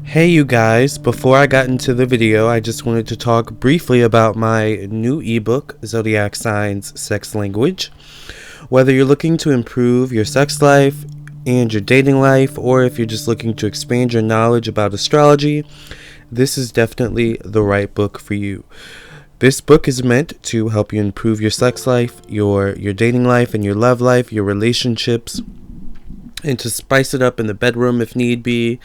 Hey you guys, before I got into the video, I just wanted to talk briefly about my new ebook, Zodiac Signs Sex Language. Whether you're looking to improve your sex life and your dating life, or if you're just looking to expand your knowledge about astrology, this is definitely the right book for you. This book is meant to help you improve your sex life, your dating life, and your love life, your relationships, and to spice it up in the bedroom if need be,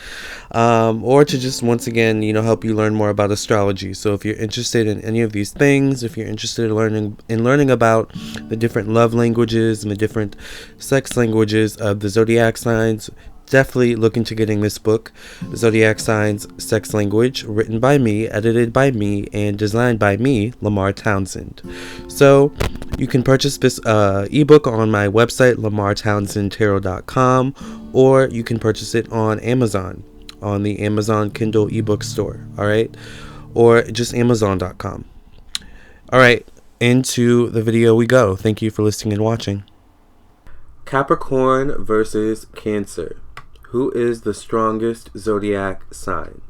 or to just once again help you learn more about astrology. So if you're interested in any of these things, if you're interested in learning about the different love languages and the different sex languages of the zodiac signs, definitely look into getting this book, Zodiac Signs Sex Language, written by me, edited by me, and designed by me, Lamarr Townsend. So you can purchase this ebook on my website, lamarrtownsendtarot.com, or you can purchase it on Amazon, on the Amazon Kindle ebook store, alright? Or just amazon.com. Alright, into the video we go. Thank you for listening and watching. Capricorn versus Cancer. Who is the strongest zodiac sign?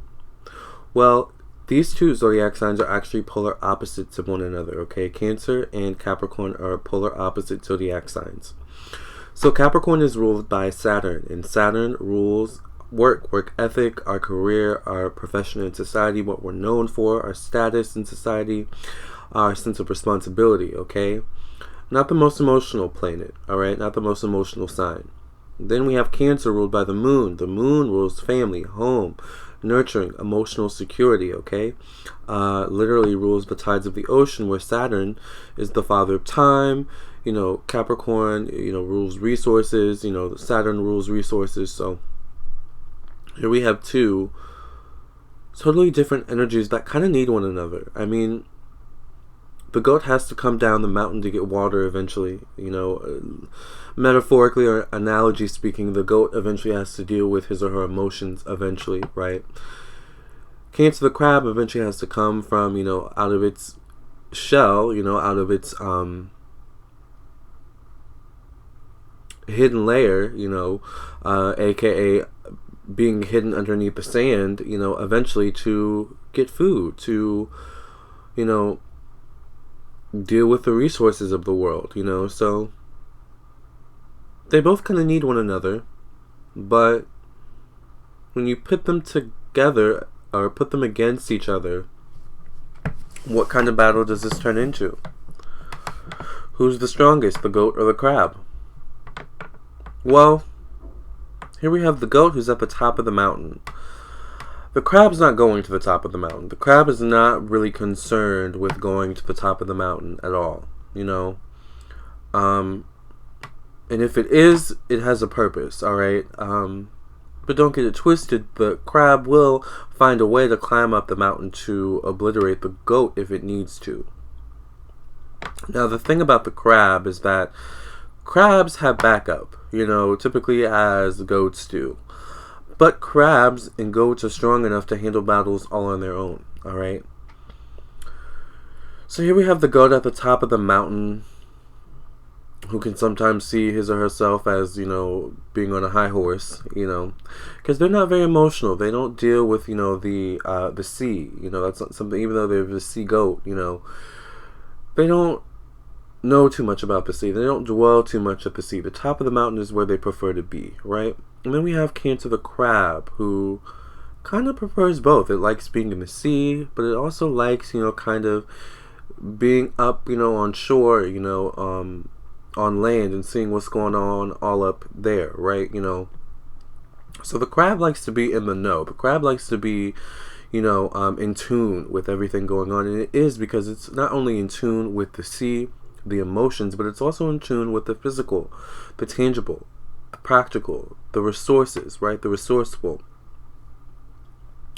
Well, these two zodiac signs are actually polar opposites of one another, okay? Cancer and Capricorn are polar opposite zodiac signs. So Capricorn is ruled by Saturn, and Saturn rules work ethic, our career, our profession in society, what we're known for, our status in society, our sense of responsibility, okay? Not the most emotional planet, alright? Not the most emotional sign. Then we have Cancer ruled by the Moon. The Moon rules family, home, nurturing, emotional security, okay? Literally rules the tides of the ocean, where Saturn is the father of time. Capricorn, rules resources. Saturn rules resources. So here we have two totally different energies that kind of need one another. I mean, the goat has to come down the mountain to get water eventually. Metaphorically or analogy speaking, the goat eventually has to deal with his or her emotions eventually, right? Cancer the crab eventually has to come from, out of its shell, out of its hidden layer, aka being hidden underneath the sand, eventually to get food, to, deal with the resources of the world, so they both kind of need one another. But when you put them together or put them against each other, what kind of battle does this turn into? Who's the strongest, the goat or the crab? Well, here we have the goat, who's at the top of the mountain. The crab's not going to the top of the mountain. The crab is not really concerned with going to the top of the mountain at all, and if it is, it has a purpose, alright? But don't get it twisted. The crab will find a way to climb up the mountain to obliterate the goat if it needs to. Now, the thing about the crab is that crabs have backup, typically as goats do. But crabs and goats are strong enough to handle battles all on their own, alright? So here we have the goat at the top of the mountain, who can sometimes see his or herself as, being on a high horse, because they're not very emotional. They don't deal with, the sea, that's not something, even though they're the sea goat, they don't know too much about the sea. They don't dwell too much at the sea. The top of the mountain is where they prefer to be, right? And then we have Cancer the crab, who kind of prefers both. It likes being in the sea, but it also likes, kind of being up, on shore, on land and seeing what's going on all up there, right? So the crab likes to be in the know. The crab likes to be, in tune with everything going on. And it is because it's not only in tune with the sea, the emotions, but it's also in tune with the physical, the tangible, the practical, the resources, right? The resourceful.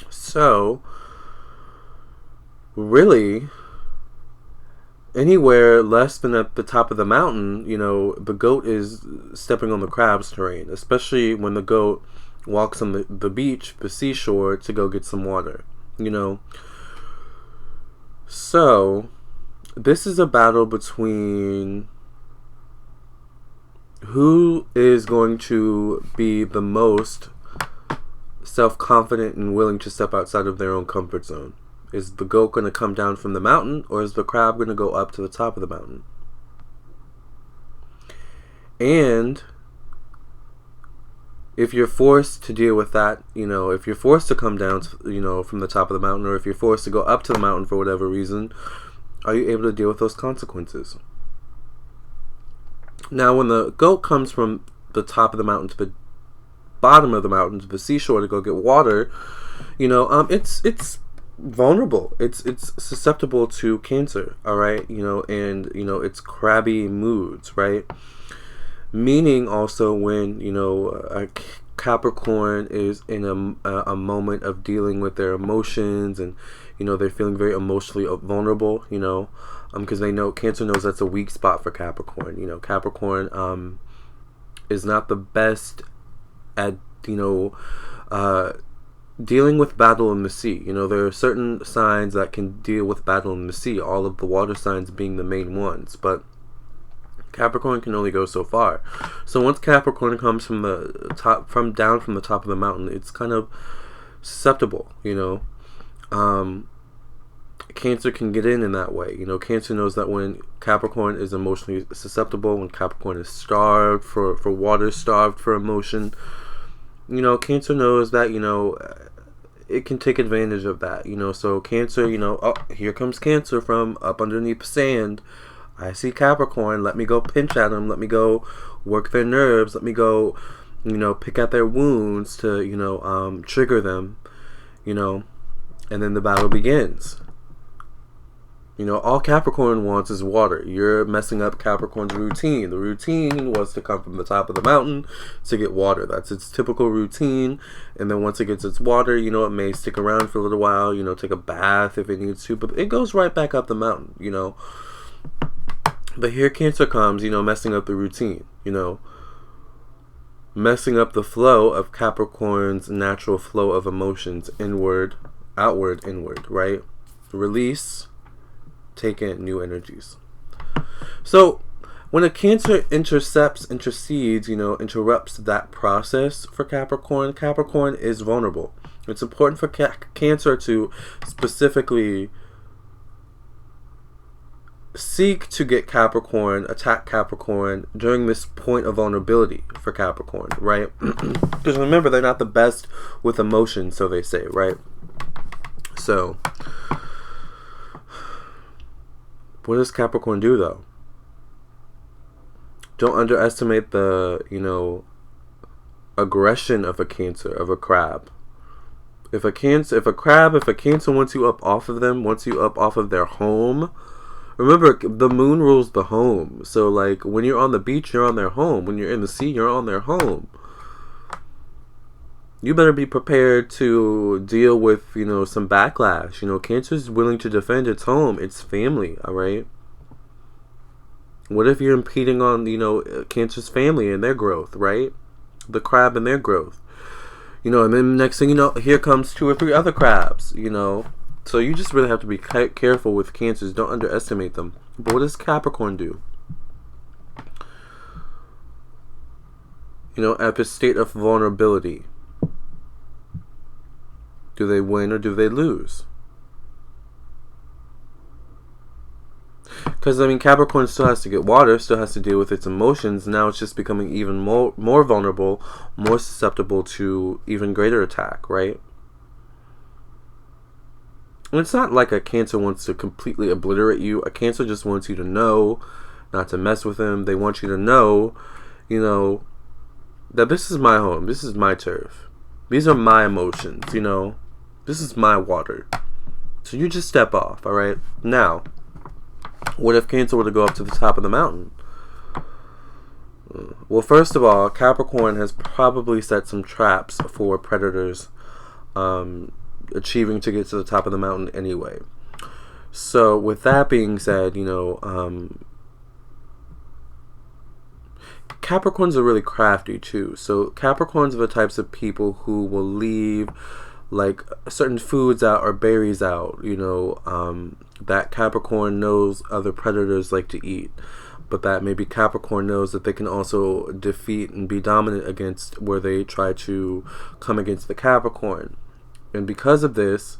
So, really, anywhere less than at the top of the mountain, the goat is stepping on the crab's terrain, especially when the goat walks on the beach, the seashore, to go get some water, So, this is a battle between who is going to be the most self-confident and willing to step outside of their own comfort zone? Is the goat going to come down from the mountain, or is the crab going to go up to the top of the mountain? And if you're forced to deal with that, if you're forced to come down, from the top of the mountain, or if you're forced to go up to the mountain for whatever reason, are you able to deal with those consequences? Now, when the goat comes from the top of the mountain to the bottom of the mountain, to the seashore to go get water, it's vulnerable. It's susceptible to Cancer, all right? And it's crabby moods, right? Meaning also when, a Capricorn is in a moment of dealing with their emotions, and, they're feeling very emotionally vulnerable, because Cancer knows that's a weak spot for Capricorn. Capricorn is not the best at, dealing with battle in the sea. There are certain signs that can deal with battle in the sea, all of the water signs being the main ones, but Capricorn can only go so far. So once Capricorn comes from the top, down from the top of the mountain, it's kind of susceptible, Cancer can get in that way. Cancer knows that when Capricorn is emotionally susceptible, when Capricorn is starved for water, starved for emotion, Cancer knows that, it can take advantage of that, so Cancer, oh, here comes Cancer from up underneath sand. I see Capricorn, let me go pinch at them, let me go work their nerves, let me go, pick at their wounds to, trigger them, and then the battle begins. All Capricorn wants is water. You're messing up Capricorn's routine. The routine was to come from the top of the mountain to get water. That's its typical routine. And then once it gets its water, it may stick around for a little while, take a bath if it needs to, but it goes right back up the mountain, But here Cancer comes, messing up the routine, messing up the flow of Capricorn's natural flow of emotions, inward, outward, inward, right? Release, take in new energies. So when a Cancer intercedes, interrupts that process for Capricorn, Capricorn is vulnerable. It's important for Cancer to specifically seek to get attack Capricorn during this point of vulnerability for Capricorn, right? Because remember, they're not the best with emotion, so they say, right? So what does Capricorn do, though? Don't underestimate the, aggression of a Cancer, of a crab. If a Cancer wants you up off of them, wants you up off of their home. Remember, the moon rules the home. So, like, when you're on the beach, you're on their home. When you're in the sea, you're on their home. You better be prepared to deal with, some backlash. Cancer is willing to defend its home, its family, all right? What if you're impeding on, Cancer's family and their growth, right? The crab and their growth. And then next thing you know, here comes 2 or 3 other crabs, So you just really have to be careful with Cancers. Don't underestimate them. But what does Capricorn do? At this state of vulnerability, do they win or do they lose? Because, Capricorn still has to get water, still has to deal with its emotions. Now it's just becoming even more vulnerable, more susceptible to even greater attack, right? And it's not like a Cancer wants to completely obliterate you. A Cancer just wants you to know not to mess with them. They want you to know, that this is my home. This is my turf. These are my emotions, This is my water. So you just step off, all right? Now, what if Cancer were to go up to the top of the mountain? Well, first of all, Capricorn has probably set some traps for predators achieving to get to the top of the mountain anyway. So with that being said, Capricorns are really crafty too. So Capricorns are the types of people who will leave like certain foods out or berries out, that Capricorn knows other predators like to eat. but that maybe Capricorn knows that they can also defeat and be dominant against where they try to come against the Capricorn. And because of this,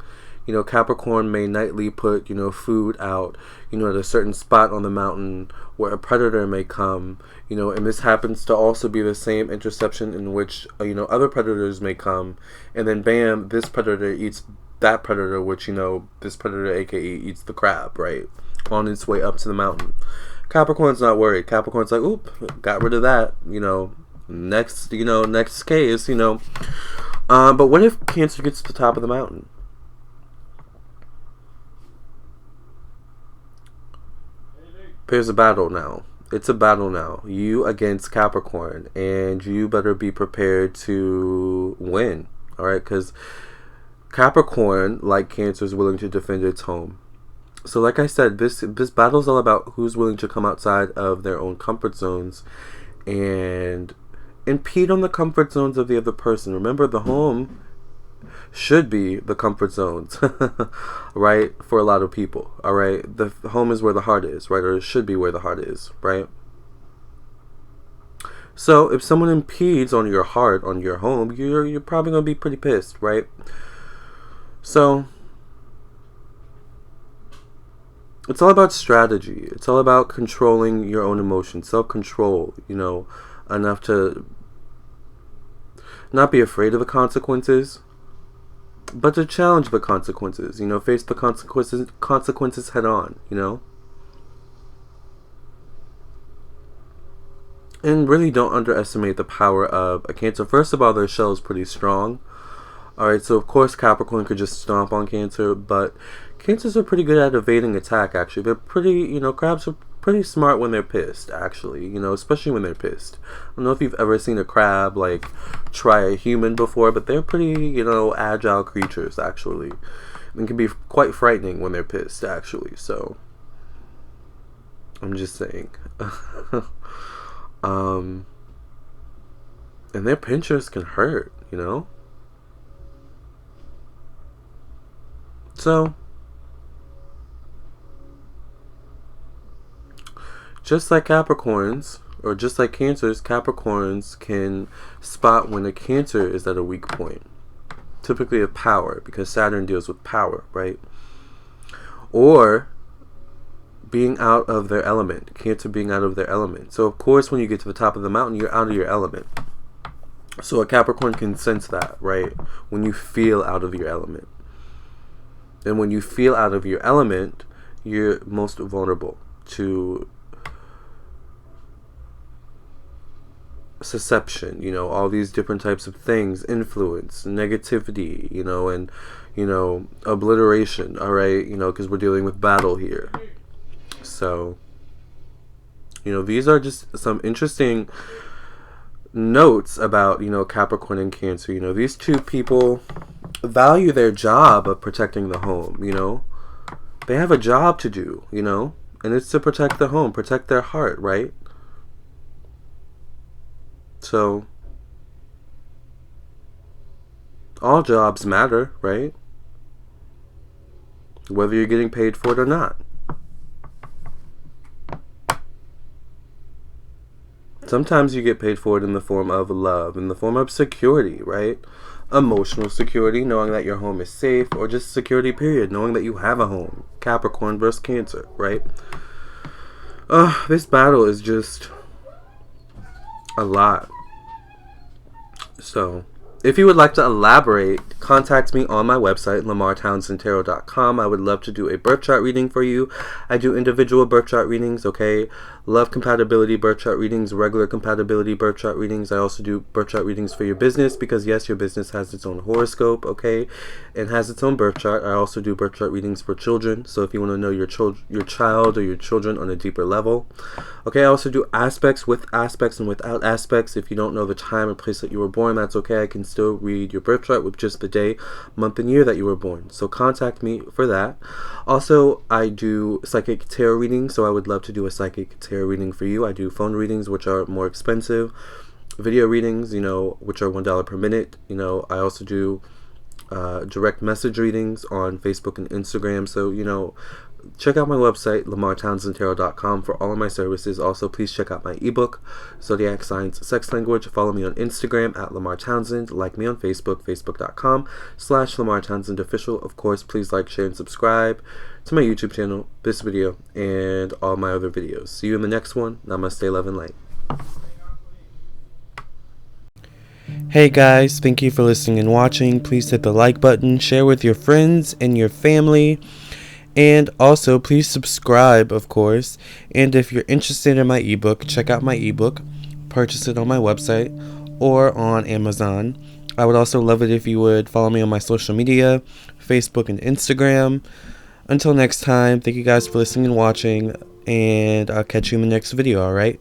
Capricorn may nightly put, food out, at a certain spot on the mountain where a predator may come, and this happens to also be the same interception in which, other predators may come, and then bam, this predator eats that predator, which, this predator, aka, eats the crab, right, on its way up to the mountain. Capricorn's not worried. Capricorn's like, oop, got rid of that, next case, but what if Cancer gets to the top of the mountain? There's a battle now. It's a battle now. You against Capricorn, and you better be prepared to win. All right, because Capricorn, like Cancer, is willing to defend its home. So, like I said, this battle is all about who's willing to come outside of their own comfort zones and impede on the comfort zones of the other person. Remember, the home should be the comfort zones, right? For a lot of people, all right? The home is where the heart is, right? Or it should be where the heart is, right? So if someone impedes on your heart, on your home, you're probably going to be pretty pissed, right? So it's all about strategy. It's all about controlling your own emotions, self-control, enough to not be afraid of the consequences, but to challenge the consequences, face the consequences head on, And really don't underestimate the power of a Cancer. First of all, their shell is pretty strong. Alright, so of course Capricorn could just stomp on Cancer, but Cancers are pretty good at evading attack, actually. They're pretty, crabs are pretty smart when they're pissed, actually, especially when they're pissed. I don't know if you've ever seen a crab, try a human before, but they're pretty, agile creatures, actually. And can be quite frightening when they're pissed, actually, so I'm just saying. And their pinchers can hurt, So just like Capricorns, or just like Cancers, Capricorns can spot when a Cancer is at a weak point. Typically of power, because Saturn deals with power, right? Or being out of their element. Cancer being out of their element. So of course when you get to the top of the mountain, you're out of your element. So a Capricorn can sense that, right? When you feel out of your element. And when you feel out of your element, you're most vulnerable to perception, all these different types of things, influence, negativity, and, obliteration, all right, because we're dealing with battle here. So, these are just some interesting notes about, Capricorn and Cancer. These two people value their job of protecting the home, They have a job to do, and it's to protect the home, protect their heart, right? So, all jobs matter, right? Whether you're getting paid for it or not. Sometimes you get paid for it in the form of love, in the form of security, right? Emotional security, knowing that your home is safe, or just security, period, knowing that you have a home. Capricorn versus Cancer, right? This battle is just a lot. So, if you would like to elaborate, contact me on my website, LamarrTownsendTarot.com. I would love to do a birth chart reading for you. I do individual birth chart readings, okay? Love compatibility birth chart readings, regular compatibility birth chart readings. I also do birth chart readings for your business because, yes, your business has its own horoscope, okay? And has its own birth chart. I also do birth chart readings for children. So if you want to know your child or your children on a deeper level. Okay, I also do aspects with aspects and without aspects. If you don't know the time and place that you were born, that's okay. I can still read your birth chart with just the day, month, and year that you were born. So contact me for that. Also, I do psychic tarot readings, so I would love to do a psychic tarot reading for you. I do phone readings, which are more expensive. Video readings, which are $1 per minute. I also do direct message readings on Facebook and Instagram. So, check out my website, LamarrTownsendTarot.com, for all of my services. Also, please check out my ebook, Zodiac Signs, Sex Language. Follow me on Instagram at Lamarr Townsend. Like me on Facebook, Facebook.com/Lamarr Townsend Official. Of course, please like, share, and subscribe to my YouTube channel, this video, and all my other videos. See you in the next one. Namaste, love, and light. Hey guys, thank you for listening and watching. Please hit the like button, share with your friends and your family, and also please subscribe, of course. And if you're interested in my ebook, check out my ebook, purchase it on my website or on Amazon. I would also love it if you would follow me on my social media, Facebook and Instagram. Until next time, thank you guys for listening and watching, and I'll catch you in the next video, alright?